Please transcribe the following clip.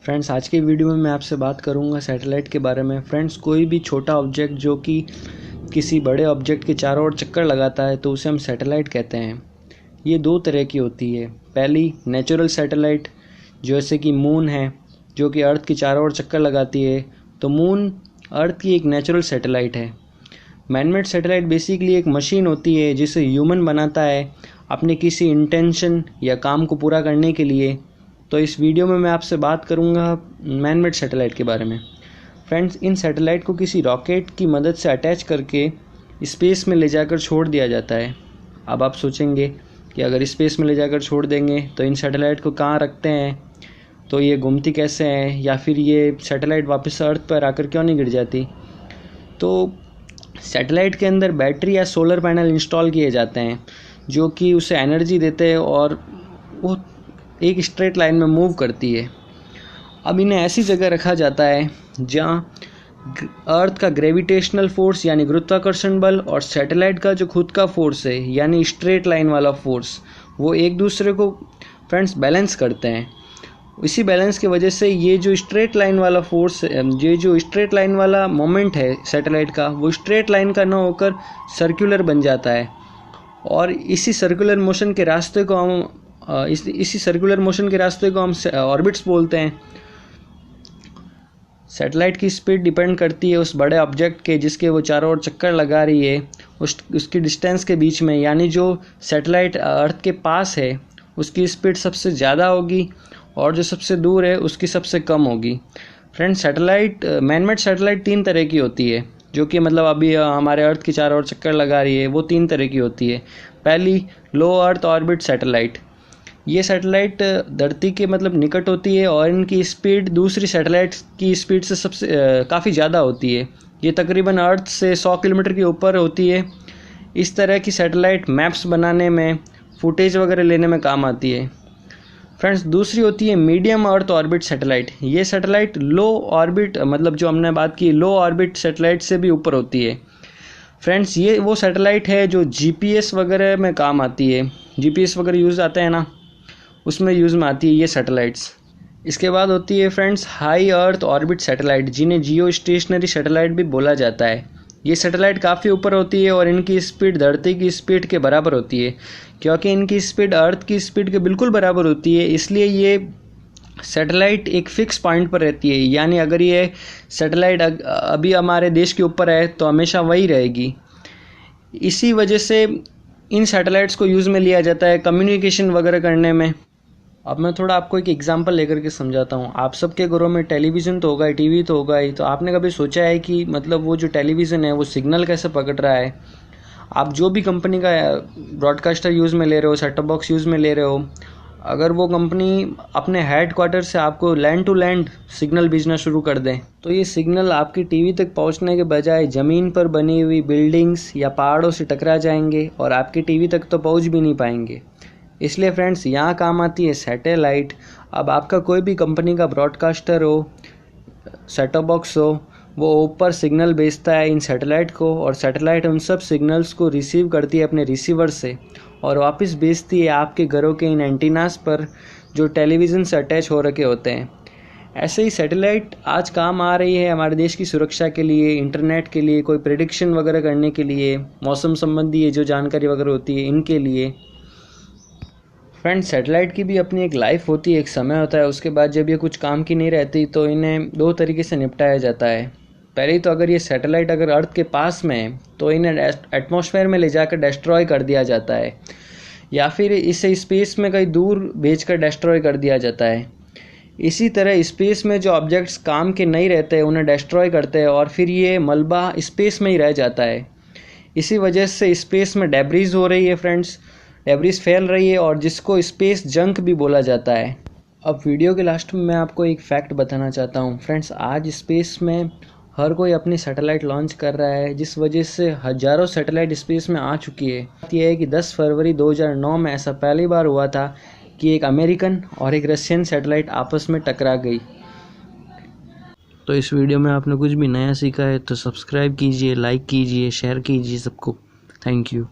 Friends, आज की video में मैं आपसे बात करूंगा सैटेलाइट के बारे में। फ्रेंड्स, कोई भी छोटा ऑब्जेक्ट जो कि किसी बड़े ऑब्जेक्ट के चारों ओर चक्कर लगाता है तो उसे हम सैटेलाइट कहते हैं। ये दो तरह की होती है। पहली नेचुरल सैटेलाइट, जैसे कि मून है जो कि अर्थ के चारों ओर चक्कर लगाती है, तो मून अर्थ की एक नेचुरल सैटेलाइट है। मैनमेड सैटेलाइट बेसिकली एक मशीन होती है जिसे ह्यूमन बनाता है अपने किसी इंटेंशन या काम को पूरा करने के लिए। तो इस वीडियो में मैं आपसे बात करूंगा मैनमेड सैटेलाइट के बारे में। फ्रेंड्स, इन सैटेलाइट को किसी रॉकेट की मदद से अटैच करके स्पेस में ले जाकर छोड़ दिया जाता है। अब आप सोचेंगे कि अगर स्पेस में ले जाकर छोड़ देंगे तो इन सैटेलाइट को कहाँ रखते हैं, तो ये घूमती कैसे हैं, या फिर ये सैटेलाइट वापस अर्थ पर आकर क्यों नहीं गिर जाती। तो सैटेलाइट के अंदर बैटरी या सोलर पैनल इंस्टॉल किए जाते हैं जो कि उसे एनर्जी देते हैं और वो एक स्ट्रेट लाइन में मूव करती है। अब इन्हें ऐसी जगह रखा जाता है जहाँ अर्थ का ग्रेविटेशनल फोर्स यानी गुरुत्वाकर्षण बल और सैटेलाइट का जो खुद का फोर्स है यानी स्ट्रेट लाइन वाला फोर्स, वो एक दूसरे को फ्रेंड्स बैलेंस करते हैं। इसी बैलेंस की वजह से ये जो स्ट्रेट लाइन वाला फोर्स, ये जो स्ट्रेट लाइन वाला मोमेंट है सैटेलाइट का, वो स्ट्रेट लाइन का ना होकर सर्कुलर बन जाता है। और इसी सर्कुलर मोशन के रास्ते को हम ऑर्बिट्स बोलते हैं। सैटेलाइट की स्पीड डिपेंड करती है उस बड़े ऑब्जेक्ट के जिसके वो चारों ओर चक्कर लगा रही है, उसकी डिस्टेंस के बीच में। यानी जो सैटेलाइट अर्थ के पास है उसकी स्पीड सबसे ज़्यादा होगी और जो सबसे दूर है उसकी सबसे कम होगी। फ्रेंड्स, सैटेलाइट मैनमेड सैटेलाइट 3 तरह की होती है, जो कि मतलब अभी हमारे अर्थ के चारों ओर चक्कर लगा रही है, वो 3 तरह की होती है। पहली, लो अर्थ ऑर्बिट सैटेलाइट। ये सैटेलाइट धरती के मतलब निकट होती है और इनकी स्पीड दूसरी सैटेलाइट की स्पीड से सबसे काफ़ी ज़्यादा होती है। ये तकरीबन अर्थ से 100 किलोमीटर के ऊपर होती है। इस तरह की सैटेलाइट मैप्स बनाने में, फुटेज वगैरह लेने में काम आती है। फ्रेंड्स, दूसरी होती है मीडियम अर्थ ऑर्बिट सैटेलाइट। ये सैटेलाइट लो ऑर्बिट, मतलब जो हमने बात की लो ऑर्बिट सैटेलाइट से भी ऊपर होती है। फ्रेंड्स, ये वो सैटेलाइट है जो जीपीएस वगैरह में काम आती है। जीपीएस वगैरह यूज़ आता है ना, उसमें यूज़ में आती है ये सैटेलाइट्स। इसके बाद होती है friends high earth orbit satellite, जिन्हें जियो स्टेशनरी सैटेलाइट भी बोला जाता है। ये सैटेलाइट काफ़ी ऊपर होती है और इनकी स्पीड धरती की स्पीड के बराबर होती है। क्योंकि इनकी स्पीड अर्थ की स्पीड के बिल्कुल बराबर होती है, इसलिए ये सैटेलाइट एक फ़िक्स पॉइंट पर रहती है। यानी अगर ये सैटेलाइट अभी हमारे देश के ऊपर है तो हमेशा वही रहेगी। इसी वजह से इन सैटेलाइट्स को यूज़ में लिया जाता है कम्युनिकेशन वगैरह करने में। अब मैं थोड़ा आपको एक एग्जांपल लेकर के समझाता हूँ। आप सबके घरों में टेलीविज़न तो होगा ही, टीवी तो होगा ही। तो आपने कभी सोचा है कि मतलब वो जो टेलीविज़न है वो सिग्नल कैसे पकड़ रहा है? आप जो भी कंपनी का ब्रॉडकास्टर यूज़ में ले रहे हो, सेट टॉप बॉक्स यूज़ में ले रहे हो, अगर वो कंपनी अपने हेड क्वार्टर से आपको लैंड टू लैंड सिग्नल भेजना शुरू कर दें, तो ये सिग्नल आपकी टीवी तक पहुंचने के बजाय ज़मीन पर बनी हुई बिल्डिंग्स या पहाड़ों से टकरा जाएंगे और आपकी टीवी तक तो पहुंच भी नहीं पाएंगे। इसलिए फ्रेंड्स, यहाँ काम आती है सैटेलाइट। अब आपका कोई भी कंपनी का ब्रॉडकास्टर हो, सेट टॉप बॉक्स हो, वो ऊपर सिग्नल भेजता है इन सैटेलाइट को और सैटेलाइट उन सब सिग्नल्स को रिसीव करती है अपने रिसीवर से और वापस भेजती है आपके घरों के इन एंटीनास पर जो टेलीविज़न से अटैच हो रखे होते हैं। ऐसे ही सैटेलाइट आज काम आ रही है हमारे देश की सुरक्षा के लिए, इंटरनेट के लिए, कोई प्रेडिक्शन वगैरह करने के लिए, मौसम संबंधी जो जानकारी वगैरह होती है इनके लिए। फ्रेंड्स, सैटेलाइट की भी अपनी एक लाइफ होती है, एक समय होता है। उसके बाद जब ये कुछ काम की नहीं रहती तो इन्हें 2 तरीके से निपटाया जाता है। पहले तो अगर ये सैटेलाइट अगर अर्थ के पास में है तो इन्हें एटमॉस्फेयर में ले जाकर डिस्ट्रॉय कर दिया जाता है, या फिर इसे स्पेस में कहीं दूर भेजकर डिस्ट्रॉय कर दिया जाता है। इसी तरह स्पेस में जो ऑब्जेक्ट्स काम के नहीं रहते उन्हें डिस्ट्रॉय करते हैं और फिर ये मलबा स्पेस में ही रह जाता है। इसी वजह से स्पेस में डेब्रीज हो रही है फ्रेंड्स, डेब्रीज फैल रही है और जिसको स्पेस जंक भी बोला जाता है। अब वीडियो के लास्ट में मैं आपको एक फैक्ट बताना चाहता हूँ। फ्रेंड्स, आज स्पेस में हर कोई अपनी सैटेलाइट लॉन्च कर रहा है, जिस वजह से हज़ारों सैटेलाइट स्पेस में आ चुकी है। बात यह है कि 10 फरवरी 2009 में ऐसा पहली बार हुआ था कि एक अमेरिकन और एक रशियन सैटेलाइट आपस में टकरा गई। तो इस वीडियो में आपने कुछ भी नया सीखा है तो सब्सक्राइब कीजिए, लाइक कीजिए, शेयर कीजिए सबको। Thank you.